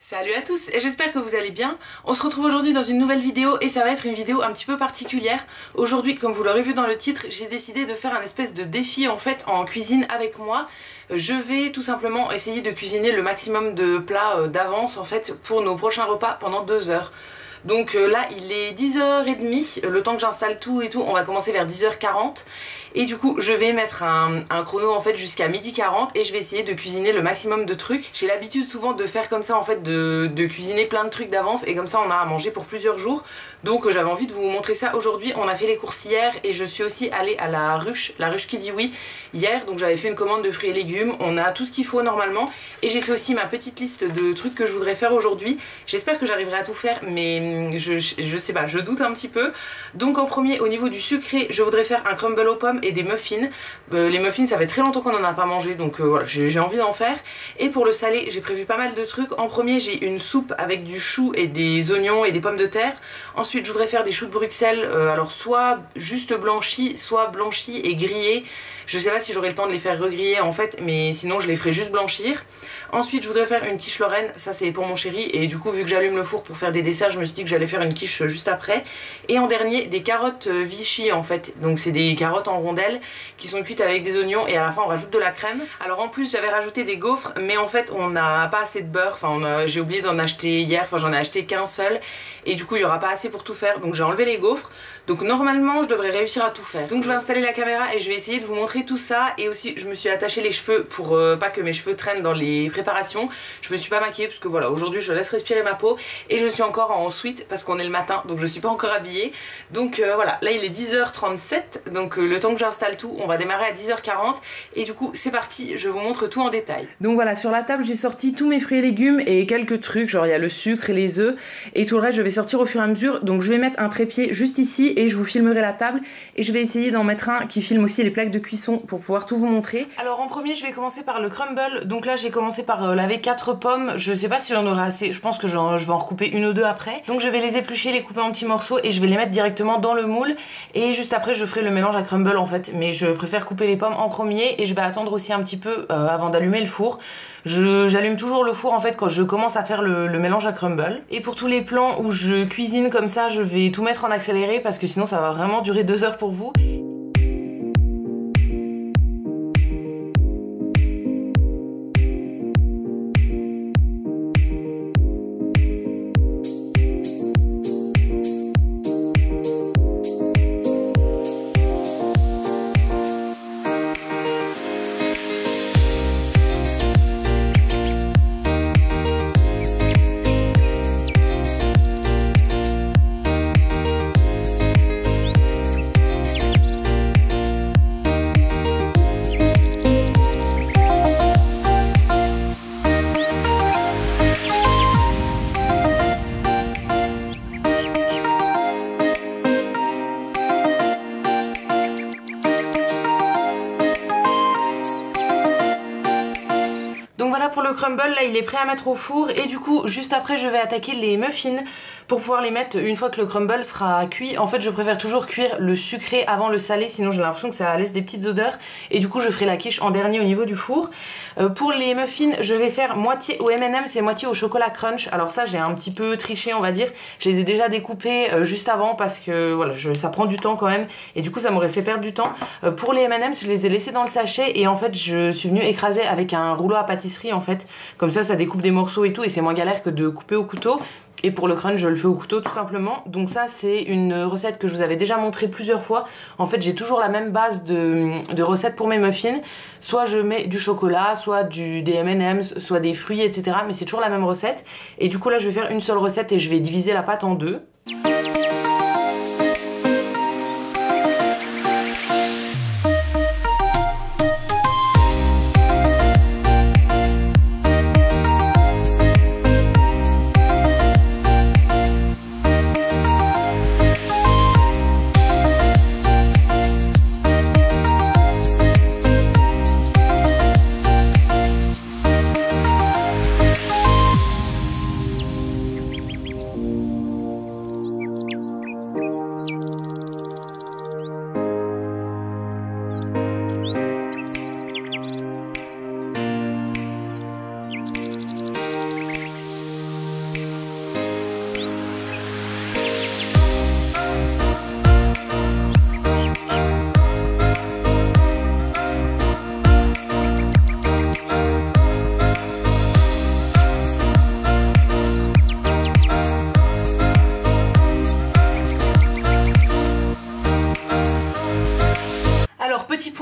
Salut à tous, j'espère que vous allez bien. On se retrouve aujourd'hui dans une nouvelle vidéo et ça va être une vidéo un petit peu particulière. Aujourd'hui, comme vous l'aurez vu dans le titre, j'ai décidé de faire un espèce de défi en fait en cuisine avec moi. Je vais tout simplement essayer de cuisiner le maximum de plats d'avance en fait pour nos prochains repas pendant 2 heures. Donc là il est 10h30, le temps que j'installe tout et tout, on va commencer vers 10h40 et du coup je vais mettre un chrono en fait jusqu'à 12h40 et je vais essayer de cuisiner le maximum de trucs. J'ai l'habitude souvent de faire comme ça en fait, de cuisiner plein de trucs d'avance et comme ça on a à manger pour plusieurs jours. Donc j'avais envie de vous montrer ça aujourd'hui. On a fait les courses hier et je suis aussi allée à la ruche qui dit oui hier, donc j'avais fait une commande de fruits et légumes, on a tout ce qu'il faut normalement et j'ai fait aussi ma petite liste de trucs que je voudrais faire aujourd'hui. J'espère que j'arriverai à tout faire mais je sais pas, je doute un petit peu. Donc en premier, au niveau du sucré, je voudrais faire un crumble aux pommes et des muffins. Les muffins, ça fait très longtemps qu'on en a pas mangé, donc voilà, j'ai envie d'en faire. Et pour le salé, j'ai prévu pas mal de trucs. En premier, j'ai une soupe avec du chou et des oignons et des pommes de terre. Ensuite, je voudrais faire des choux de Bruxelles, alors soit juste blanchis, soit blanchis et grillés. Je sais pas si j'aurai le temps de les faire regriller en fait, mais sinon je les ferai juste blanchir. Ensuite je voudrais faire une quiche Lorraine, ça c'est pour mon chéri, et du coup vu que j'allume le four pour faire des desserts, je me suis dit que j'allais faire une quiche juste après. Et en dernier, des carottes Vichy en fait, donc c'est des carottes en rondelles qui sont cuites avec des oignons et à la fin on rajoute de la crème. Alors en plus j'avais rajouté des gaufres, mais en fait on n'a pas assez de beurre, enfin j'ai oublié d'en acheter hier, enfin j'en ai acheté qu'un seul, et du coup il n'y aura pas assez pour tout faire, donc j'ai enlevé les gaufres. Donc normalement je devrais réussir à tout faire. Donc je vais installer la caméra et je vais essayer de vous montrer tout ça. Et aussi je me suis attaché les cheveux pour pas que mes cheveux traînent dans les préparations. Je me suis pas maquillée parce que voilà, aujourd'hui je laisse respirer ma peau. Et je suis encore en sweat parce qu'on est le matin, donc je suis pas encore habillée. Donc voilà, là il est 10h37, donc le temps que j'installe tout, on va démarrer à 10h40. Et du coup c'est parti, je vous montre tout en détail. Donc voilà, sur la table j'ai sorti tous mes fruits et légumes et quelques trucs, genre il y a le sucre et les œufs. Et tout le reste je vais sortir au fur et à mesure. Donc je vais mettre un trépied juste ici et je vous filmerai la table et je vais essayer d'en mettre un qui filme aussi les plaques de cuisson pour pouvoir tout vous montrer. Alors en premier je vais commencer par le crumble. Donc là j'ai commencé par laver 4 pommes, je sais pas si j'en aurai assez, je pense que je vais en recouper une ou deux après. Donc je vais les éplucher, les couper en petits morceaux et je vais les mettre directement dans le moule et juste après je ferai le mélange à crumble en fait, mais je préfère couper les pommes en premier et je vais attendre aussi un petit peu avant d'allumer le four. J'allume toujours le four en fait quand je commence à faire le mélange à crumble. Et pour tous les plans où je cuisine comme ça, je vais tout mettre en accéléré parce que sinon ça va vraiment durer 2 heures pour vous. Pour le crumble, là il est prêt à mettre au four et du coup juste après je vais attaquer les muffins pour pouvoir les mettre une fois que le crumble sera cuit. En fait je préfère toujours cuire le sucré avant le salé, sinon j'ai l'impression que ça laisse des petites odeurs et du coup je ferai la quiche en dernier au niveau du four. Pour les muffins je vais faire moitié au M&M's et moitié au chocolat crunch. Alors ça j'ai un petit peu triché on va dire, je les ai déjà découpés juste avant parce que voilà ça prend du temps quand même et du coup ça m'aurait fait perdre du temps. Pour les M&M's je les ai laissés dans le sachet et en fait je suis venue écraser avec un rouleau à pâtisserie en fait, comme ça découpe des morceaux et tout et c'est moins galère que de couper au couteau. Et pour le crunch je le fais au couteau tout simplement. Donc ça c'est une recette que je vous avais déjà montré plusieurs fois. En fait j'ai toujours la même base de recettes pour mes muffins. Soit je mets du chocolat, soit des M&M's, soit des fruits etc. Mais c'est toujours la même recette. Et du coup là je vais faire une seule recette et je vais diviser la pâte en deux.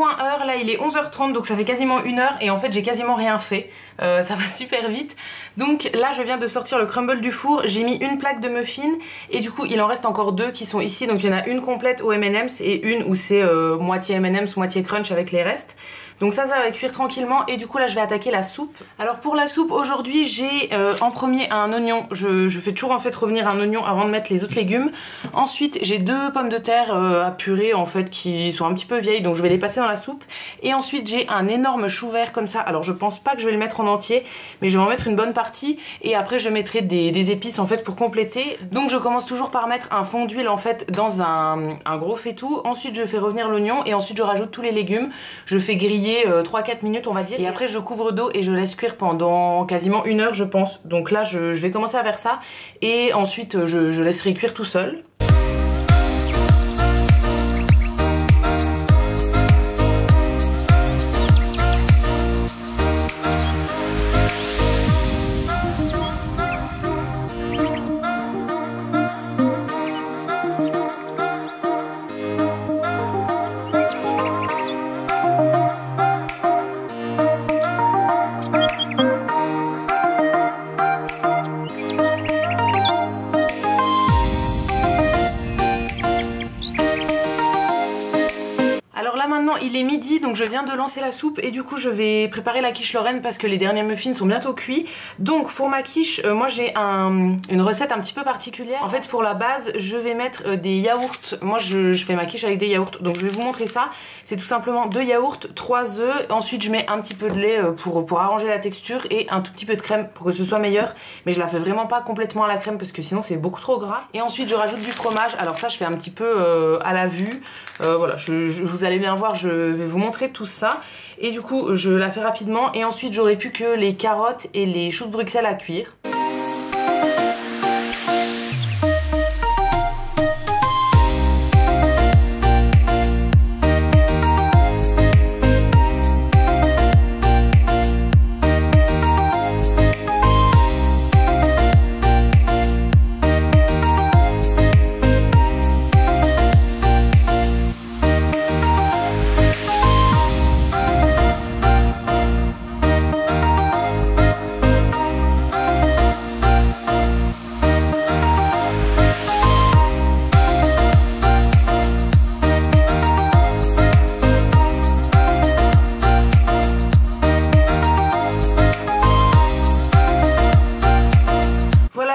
point heure, là il est 11h30 donc ça fait quasiment 1 heure et en fait j'ai quasiment rien fait, ça va super vite. Donc là je viens de sortir le crumble du four, j'ai mis une plaque de muffins et du coup il en reste encore 2 qui sont ici, donc il y en a une complète au M&M's et une où c'est moitié M&M's, moitié crunch avec les restes. Donc ça va cuire tranquillement et du coup là je vais attaquer la soupe. Alors pour la soupe aujourd'hui j'ai en premier un oignon, je fais toujours en fait revenir un oignon avant de mettre les autres légumes. Ensuite j'ai 2 pommes de terre à purée en fait qui sont un petit peu vieilles donc je vais les passer dans la soupe. Et ensuite j'ai un énorme chou vert comme ça, alors je pense pas que je vais le mettre en entier mais je vais en mettre une bonne partie et après je mettrai des épices en fait pour compléter. Donc je commence toujours par mettre un fond d'huile en fait dans un gros faitout, ensuite je fais revenir l'oignon et ensuite je rajoute tous les légumes, je fais griller 3-4 minutes on va dire et après je couvre d'eau et je laisse cuire pendant quasiment 1 heure je pense. Donc là je vais commencer à faire ça et ensuite je laisserai cuire tout seul. Alors là maintenant il est midi donc je viens de lancer la soupe et du coup je vais préparer la quiche Lorraine parce que les derniers muffins sont bientôt cuits. Donc pour ma quiche moi j'ai une recette un petit peu particulière. En fait pour la base je vais mettre des yaourts. Moi je fais ma quiche avec des yaourts donc je vais vous montrer ça. C'est tout simplement 2 yaourts, 3 œufs, ensuite je mets un petit peu de lait pour arranger la texture et un tout petit peu de crème pour que ce soit meilleur. Mais je la fais vraiment pas complètement à la crème parce que sinon c'est beaucoup trop gras. Et ensuite je rajoute du fromage, alors ça je fais un petit peu à la vue. Voilà, vous allez bien voir, je vais vous montrer tout ça. Et du coup, je la fais rapidement. Et ensuite, j'aurai plus que les carottes et les choux de Bruxelles à cuire.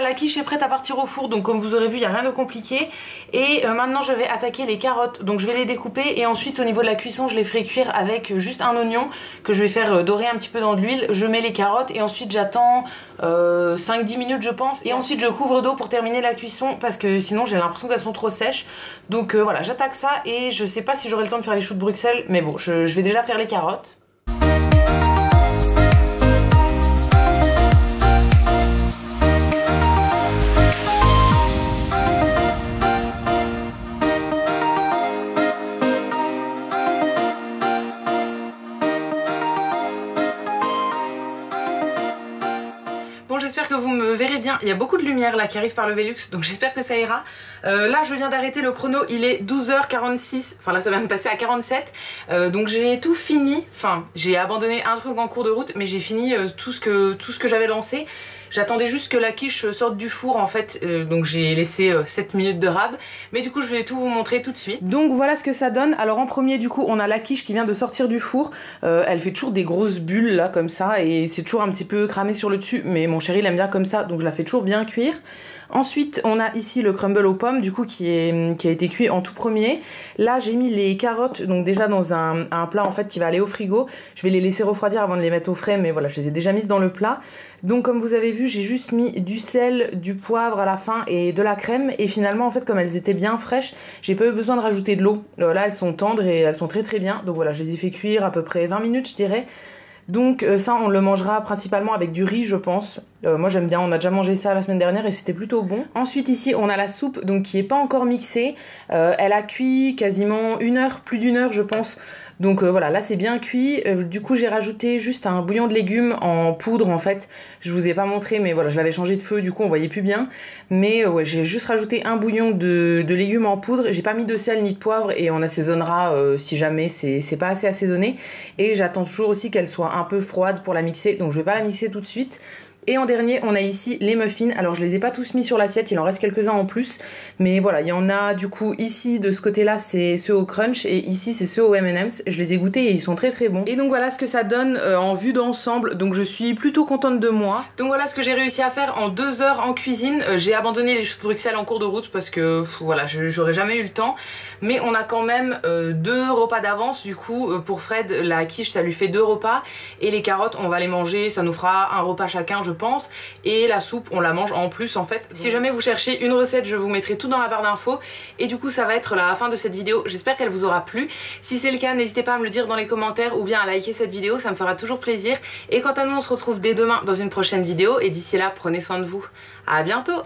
La quiche est prête à partir au four, donc comme vous aurez vu il n'y a rien de compliqué. Et maintenant je vais attaquer les carottes, donc je vais les découper et ensuite au niveau de la cuisson je les ferai cuire avec juste un oignon que je vais faire dorer un petit peu dans de l'huile. Je mets les carottes et ensuite j'attends 5-10 minutes je pense et ensuite je couvre d'eau pour terminer la cuisson parce que sinon j'ai l'impression qu'elles sont trop sèches. Donc voilà, j'attaque ça et je sais pas si j'aurai le temps de faire les choux de Bruxelles mais bon je vais déjà faire les carottes. Bon, j'espère que vous me verrez bien, il y a beaucoup de lumière là qui arrive par le Velux, donc j'espère que ça ira. Là je viens d'arrêter le chrono, il est 12h46, enfin là ça vient de passer à 47, donc j'ai tout fini, enfin j'ai abandonné un truc en cours de route, mais j'ai fini tout ce que j'avais lancé. J'attendais juste que la quiche sorte du four en fait, donc j'ai laissé 7 minutes de rab, mais du coup je vais tout vous montrer tout de suite. Donc voilà ce que ça donne. Alors en premier du coup on a la quiche qui vient de sortir du four, elle fait toujours des grosses bulles là comme ça et c'est toujours un petit peu cramé sur le dessus, mais mon chéri l'aime bien comme ça donc je la fais toujours bien cuire. Ensuite on a ici le crumble aux pommes du coup qui a été cuit en tout premier. Là j'ai mis les carottes donc déjà dans un plat en fait qui va aller au frigo. Je vais les laisser refroidir avant de les mettre au frais mais voilà je les ai déjà mises dans le plat. Donc comme vous avez vu j'ai juste mis du sel, du poivre à la fin et de la crème et finalement en fait comme elles étaient bien fraîches j'ai pas eu besoin de rajouter de l'eau. Là elles sont tendres et elles sont très très bien donc voilà je les ai fait cuire à peu près 20 minutes je dirais. Donc ça on le mangera principalement avec du riz je pense. Moi j'aime bien, on a déjà mangé ça la semaine dernière et c'était plutôt bon. Ensuite ici on a la soupe donc qui est pas encore mixée. Elle a cuit quasiment 1 heure, plus d'1 heure je pense. Donc voilà, là c'est bien cuit. Du coup j'ai rajouté juste un bouillon de légumes en poudre en fait. Je vous ai pas montré mais voilà, je l'avais changé de feu, du coup on voyait plus bien. Mais ouais, j'ai juste rajouté un bouillon de légumes en poudre. J'ai pas mis de sel ni de poivre et on assaisonnera si jamais c'est pas assez assaisonné. Et j'attends toujours aussi qu'elle soit un peu froide pour la mixer, donc je vais pas la mixer tout de suite. Et en dernier, on a ici les muffins. Alors je les ai pas tous mis sur l'assiette, il en reste quelques-uns en plus. Mais voilà, il y en a du coup ici, de ce côté-là, c'est ceux au crunch. Et ici, c'est ceux au M&M's. Je les ai goûtés et ils sont très très bons. Et donc voilà ce que ça donne en vue d'ensemble. Donc je suis plutôt contente de moi. Donc voilà ce que j'ai réussi à faire en 2 heures en cuisine. J'ai abandonné les choses Bruxelles en cours de route parce que voilà, j'aurais jamais eu le temps. Mais on a quand même 2 repas d'avance. Du coup, pour Fred, la quiche, ça lui fait 2 repas. Et les carottes, on va les manger. Ça nous fera un repas chacun, je pense, et la soupe on la mange en plus en fait. Si jamais vous cherchez une recette, je vous mettrai tout dans la barre d'infos. Et du coup ça va être la fin de cette vidéo, j'espère qu'elle vous aura plu. Si c'est le cas, n'hésitez pas à me le dire dans les commentaires ou bien à liker cette vidéo, ça me fera toujours plaisir. Et quant à nous, on se retrouve dès demain dans une prochaine vidéo et d'ici là, prenez soin de vous. À bientôt.